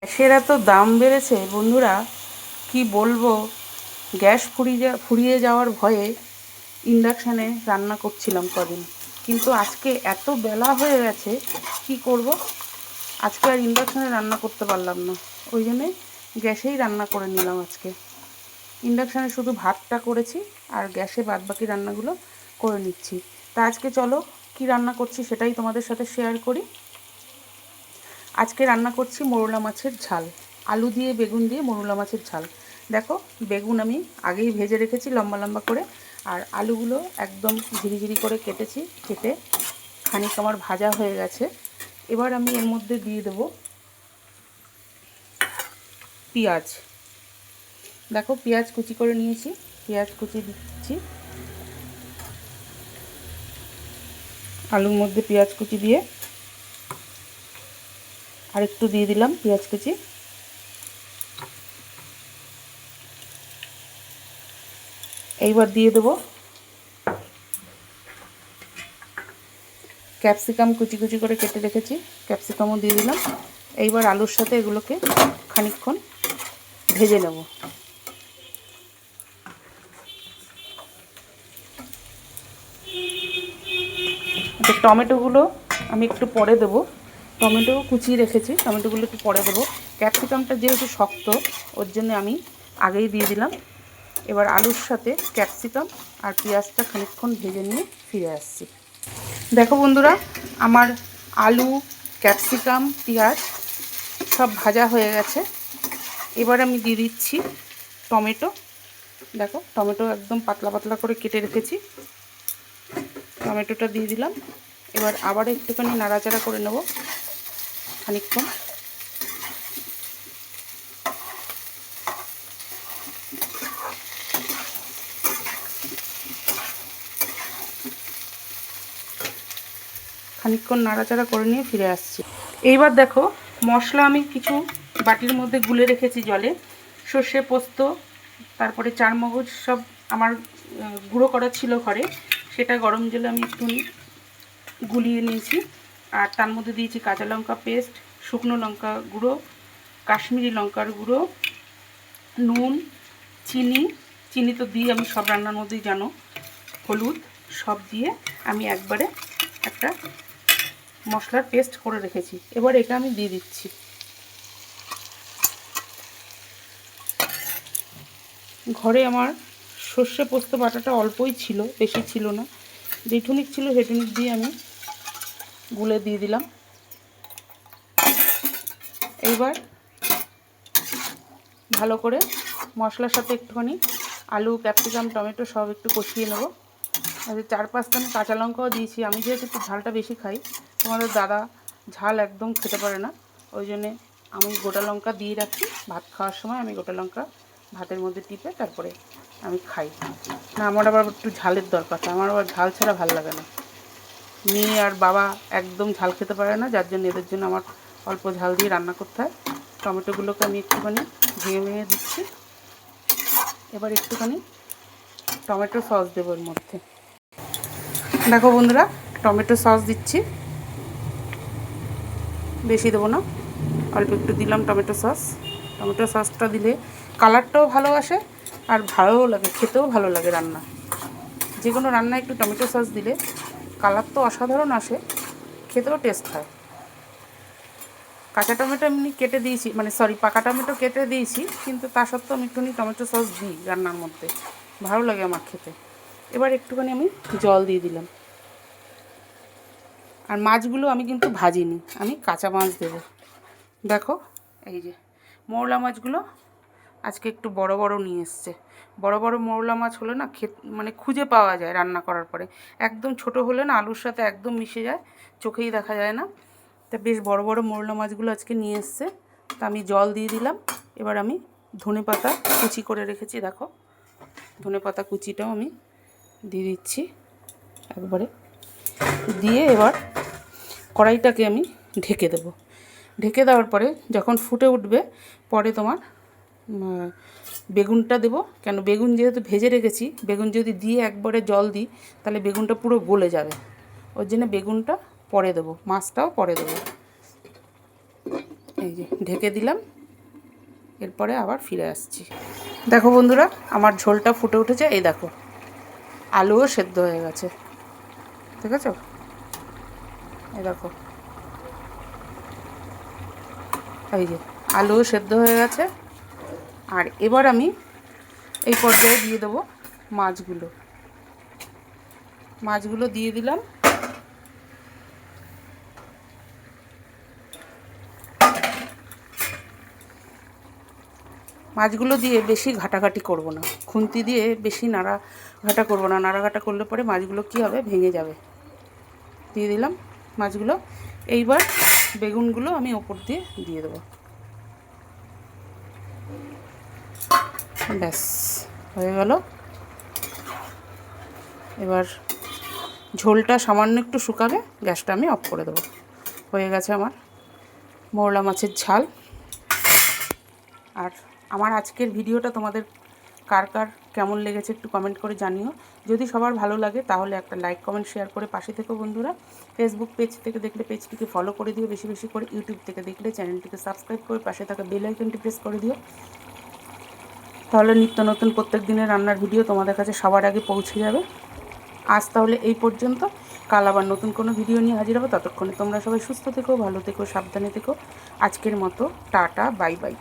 গ্যাসের এত দাম বেড়েছে বন্ধুরা, কি বলবো। গ্যাস ফুরিয়ে যাওয়ার ভয়ে ইন্ডাকশানে রান্না করছিলাম কদিন, কিন্তু আজকে এত বেলা হয়ে গেছে, কি করব। আজকে আর ইন্ডাকশানে রান্না করতে পারলাম না, ওই জন্যে গ্যাসেই রান্না করে নিলাম আজকে। ইন্ডাকশানে শুধু ভাতটা করেছি আর গ্যাসে বাদবাকি রান্নাগুলো করে নিচ্ছি। তা আজকে চলো কি রান্না করছি সেটাই তোমাদের সাথে শেয়ার করি। আজকে রান্না করছি মোরলা মাছের ঝাল, আলু দিয়ে বেগুন দিয়ে মোরলা মাছের ঝাল। দেখো, বেগুন আমি আগেই ভেজে রেখেছি লম্বা লম্বা করে, আর আলুগুলো একদম ঝিরিঝিরি করে কেটে খানিক আমার ভাজা হয়ে গেছে। এবার আমি এর মধ্যে দিয়ে দেব পেঁয়াজ। দেখো, পেঁয়াজ কুচি করে নিয়েছি, পেঁয়াজ কুচি দিচ্ছি আলুর মধ্যে। পেঁয়াজ কুচি দিয়ে আর একটু দিয়ে দিলাম পেঁয়াজ কুচি। এইবার দিয়ে দেবো ক্যাপসিকাম, কুচি কুচি করে কেটে রেখেছি, ক্যাপসিকামও দিয়ে দিলাম। এইবার আলুর সাথে এগুলোকে খানিকক্ষণ ভেজে নেব। টমেটোগুলো আমি একটু পরে দেবো, টমেটো কুচিয়ে রেখেছি, টমেটোগুলো একটু পরে দেবো। ক্যাপসিকামটা যেহেতু শক্ত, ওর জন্য আমি আগেই দিয়ে দিলাম। এবার আলুর সাথে ক্যাপসিকাম আর পেঁয়াজটা খানিকক্ষণ ভেজে নিয়ে ফিরে আসছি। দেখো বন্ধুরা, আমার আলু, ক্যাপসিকাম, পেঁয়াজ সব ভাজা হয়ে গেছে। এবার আমি দিয়ে দিচ্ছি টমেটো। দেখো, টমেটো একদম পাতলা পাতলা করে কেটে রেখেছি, টমেটোটা দিয়ে দিলাম। এবার আবার একটুখানি নাড়াচাড়া করে নেব খানিকক্ষণ। খানিকক্ষণ নাড়াচাড়া করে নিয়ে ফিরে আসছি। এইবার দেখো, মশলা আমি কিছু বাটির মধ্যে গুলে রেখেছি জলে। সর্ষে, পোস্ত, তারপরে চারমগজ সব আমার গুঁড়ো করা ছিল ঘরে, সেটা গরম জলে আমি একটু গুলিয়ে নিয়েছি। আর তার মধ্যে দিয়েছি কাঁচা লঙ্কা পেস্ট, শুকনো লঙ্কা গুঁড়ো, কাশ্মীরি লঙ্কার গুঁড়ো, নুন, চিনি তো দিই আমি সব রান্নার মধ্যেই জানো, হলুদ, সব দিয়ে আমি একবারে একটা মশলার পেস্ট করে রেখেছি। এবার এটা আমি দিয়ে দিচ্ছি। ঘরে আমার সর্ষে পোস্ত বাটাটা অল্পই ছিল, বেশি ছিল না, যেটুনিক ছিল সেটুনিক দিয়ে আমি গুলে দিয়ে দিলাম। এইবার ভালো করে মশলার সাথে একটুখানি আলু, ক্যাপসিকাম, টমেটো সব একটু কষিয়ে নেব। আর 4-5টা আমি কাঁচা লঙ্কাও দিয়েছি। আমি যেহেতু একটু ঝালটা বেশি খাই, তোমাদের দাদা ঝাল একদম খেতে পারে না, ওই জন্যে আমি গোটা লঙ্কা দিয়ে রাখি। ভাত খাওয়ার সময় আমি গোটা লঙ্কা ভাতের মধ্যে টিপে তারপরে আমি খাই। না, আমার আবার একটু ঝালের দরকার, আমার আবার ঝাল ছাড়া ভালো লাগে না। মেয়ে আর বাবা একদম ঝাল খেতে পারে না, যার জন্য এদের জন্য আমার অল্প ঝাল দিয়ে রান্না করতে হয়। টমেটোগুলোকে আমি একটুখানি ভেঙে দিচ্ছি। এবার একটুখানি টমেটো সস দেবো এর মধ্যে। দেখো বন্ধুরা, টমেটো সস দিচ্ছি, বেশি দেবো না, অল্প একটু দিলাম টমেটো সস। টমেটো সসটা দিলে কালারটাও ভালো আসে আর ভালোও লাগে, খেতেও ভালো লাগে। রান্না, যে কোনো রান্নায় একটু টমেটো সস দিলে কালার তো অসাধারণ আসে, খেতেও টেস্ট হয়। কাঁচা টমেটো এমনি কেটে দিয়েছি, পাকা টমেটো কেটে দিয়েছি, কিন্তু তা সত্ত্বেও আমি একটুখানি টমেটো সস দিই রান্নার মধ্যে, ভালো লাগে আমার খেতে। এবার একটুখানি আমি জল দিয়ে দিলাম। আর মাছগুলো আমি কিন্তু ভাজিনি, আমি কাঁচা মাছ দেবো। দেখো, এই যে মৌরলা মাছগুলো আজকে একটু বড় বড় নিয়ে এসছে। বড় বড় মৌরলা মাছ হলে না খুঁজে পাওয়া যায় রান্না করার পরে। একদম ছোট হলে না আলুর সাথে একদম মিশে যায়, চোখেই দেখা যায় না। তা বেশ বড় বড় মৌরলা মাছগুলো আজকে নিয়ে এসছে। তা আমি জল দিয়ে দিলাম। এবার আমি ধনেপাতা কুচি করে রেখেছি, দেখো ধনেপাতা কুচিটাও আমি দিয়ে দিচ্ছি একবারে। দিয়ে এবার কড়াইটাকে আমি ঢেকে দেবো। ঢেকে দেওয়ার পরে যখন ফুটে উঠবে, পরে তোমার বেগুনটা দেবো। কেন, বেগুন যেহেতু ভেজে রেখেছি, বেগুন যদি দিয়ে একবারে জল দিই তাহলে বেগুনটা পুরো গলে যাবে, ওর জন্য বেগুনটা পরে দেবো, মাছটাও পরে দেবো। এই যে ঢেকে দিলাম, এরপরে আবার ফিরে আসছি। দেখো বন্ধুরা, আমার ঝোলটা ফুটে উঠেছে। এই দেখো আলুও সেদ্ধ হয়ে গেছে, ঠিক আছে? এই দেখো, এই যে আলুও সেদ্ধ হয়ে গেছে। আর এবার আমি এই পর্যায়ে দিয়ে দেবো মাছগুলো। মাছগুলো দিয়ে দিলাম। মাছগুলো দিয়ে বেশি ঘাটাঘাটি করব না, খুন্তি দিয়ে বেশি নাড়াঘাটা করব না। নাড়াঘাটা করলে পরে মাছগুলো কী হবে, ভেঙে যাবে। দিয়ে দিলাম মাছগুলো। এইবার বেগুনগুলো আমি ওপর দিয়ে দেবো। ব্যাস হয়ে গেল। এবার ঝোলটা সামান্য একটু শুকালে গ্যাসটা আমি অফ করে দেবো। হয়ে গেছে আমার মৌরলা মাছের ঝাল। আর আমার আজকের ভিডিওটা তোমাদের কার কার কেমন লেগেছে একটু কমেন্ট করে জানিও। যদি সবার ভালো লাগে তাহলে একটা লাইক কমেন্ট শেয়ার করে পাশে থেকো বন্ধুরা। ফেসবুক পেজ থেকে দেখলে পেজটিকে ফলো করে দিও বেশি বেশি করে। ইউটিউব থেকে দেখলে চ্যানেলটিকে সাবস্ক্রাইব করে পাশে থাকা বেল আইকনটি প্রেস করে দিও। তাহলে নিত্য নতুন প্রত্যেক দিনের রান্নার ভিডিও তোমাদের কাছে সবার আগে পৌঁছে যাবে। আজ তাহলে এই পর্যন্ত। কাল আবার নতুন কোনো ভিডিও নিয়ে হাজির হবো। ততক্ষণে তোমরা সবাই সুস্থ থেকো, ভালো থেকো, সাবধানে থেকো। আজকের মতো টাটা, বাই বাই।